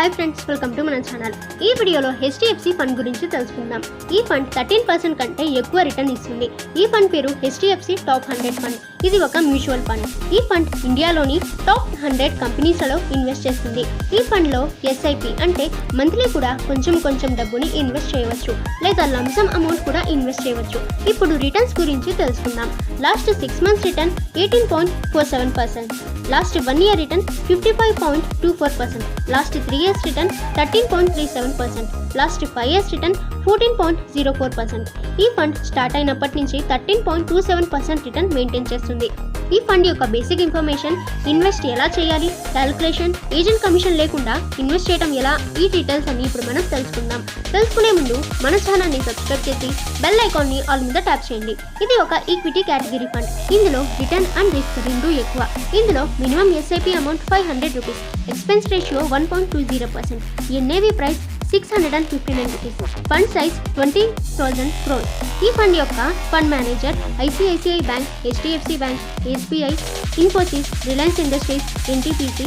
Hi friends, welcome to మన channel. ఈ వీడియోలో HDFC ఫండ్ గురించి తెలుసుకుందాం. ఈ ఫండ్ 13% కంటే ఎక్కువ రిటర్న్ ఇస్తుంది. ఈ ఫండ్ పేరు HDFC టాప్ 100 ఫండ్. ఇది ఒక మ్యూచువల్ ఫండ్. ఈ ఫండ్ ఇండియాలోని టాప్ 100 కంపెనీస్లలో ఇన్వెస్ట్ చేస్తుంది. ఈ ఫండ్లో SIP అంటే మంత్లీ కూడా కొంచెం డబ్బుని ఇన్వెస్ట్ చేయవచ్చు, లేదా లంసమ్ అమౌంట్ కూడా ఇన్వెస్ట్ చేయవచ్చు. ఇప్పుడు రిటర్న్స్ గురించి తెలుసుకుందాం. Last 6 months return 18.47%, last 1 year return 55.24%, last 3 years return 13.37%, last 5 years return 14.04%. ఈ ఫండ్ స్టార్ట్ అయినప్పటి నుంచి 13.27% రిటర్న్ మెయింటైన్ చేస్తుంది. ఈ ఫండ్ యొక్క బేసిక్ ఇన్ఫర్మేషన్, ఇన్వెస్ట్ ఎలా చేయాలి, క్యాలిక్యులేషన్, ఏజెంట్ కమిషన్ లేకుండా ఇన్వెస్ట్ చేయడం ఎలా, ఈ డీటెయిల్స్ అన్ని ఇప్పుడు మనం తెలుసుకుందాం. తెలుసుకునే ముందు మన ఛానల్ని సబ్స్క్రైబ్ చేసి బెల్ ఐకాన్ని ఆల్ మీద ట్యాప్ చేయండి. ఇది ఒక ఈక్విటీ కేటగిరీ ఫండ్. ఇందులో రిటర్న్ అండ్ రిస్క్ రెండూ ఎక్కువ. ఇందులో minimum SIP amount 500 rupees, expense ratio 1.20%, NAV price 659 rupees, fund size 20,000 crores. ఈ ఫండ్ యొక్క fund manager ICICI bank, HDFC bank, SBI, Infosys, Reliance Industries, NTPC,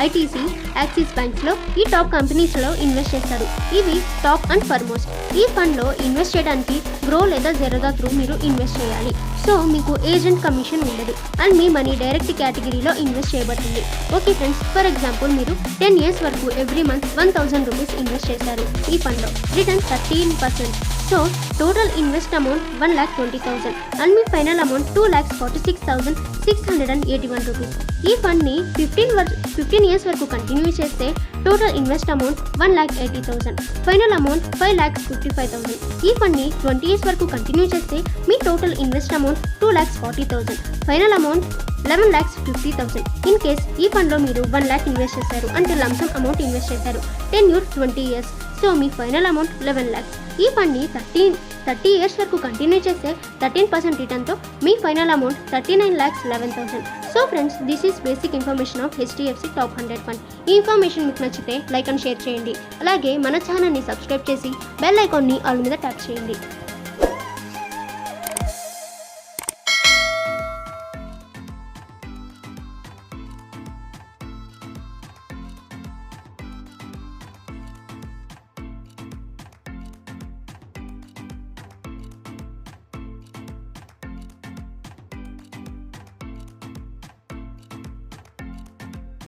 ITC, Axis బ్యాంక్స్లో ఈ టాప్ కంపెనీస్లో ఇన్వెస్ట్ చేస్తారు. ఇవి టాప్ అండ్ ఫర్మోస్ట్. ఈ ఫండ్లో ఇన్వెస్ట్ చేయడానికి గ్రో లేదా జెరోదా త్రూ మీరు ఇన్వెస్ట్ చేయాలి. సో మీకు ఏజెంట్ కమిషన్ ఉండదు అండ్ మీ మనీ డైరెక్ట్ కేటగిరీలో ఇన్వెస్ట్ చేయబడుతుంది. ఓకే ఫ్రెండ్స్, ఫర్ ఎగ్జాంపుల్ మీరు 10 years వరకు ఎవ్రీ మంత్ 1,000 రూపీస్ ఇన్వెస్ట్ చేశారు. ఈ ఫండ్లో return 13%. So total invest amount 1,20,000 and మీ ఫైనల్ అమౌంట్ 2,46,681 రూపీస్. ఈ ఫండ్ని 15 years వరకు కంటిన్యూ చేస్తే total invest amount 1,80,000, final amount 5,55,000. ఈ ఫండ్ని 20 years వరకు కంటిన్యూ చేస్తే మీ total invest amount 2,40,000, final amount 11,50,000. In case ఈ ఫండ్లో మీరు 1 lakh ఇన్వెస్ట్ చేశారు అంటే లంసమ్ అమౌంట్ ఇన్వెస్ట్ చేశారు. 20 years, సో మీ ఫైనల్ అమౌంట్ 11 lakhs. ఈ ఫండ్ని 30 years వరకు కంటిన్యూ చేస్తే 13% రిటర్న్తో మీ final amount 39,11,000. So friends, this is basic information of HDFC top 100 fund. ఈ ఇన్ఫర్మేషన్ మీకు నచ్చితే లైక్ అండ్ షేర్ చేయండి. అలాగే మన ఛానల్ని సబ్స్క్రైబ్ చేసి బెల్ ఐకాన్ని ఆల్ మీద ట్యాప్ చేయండి.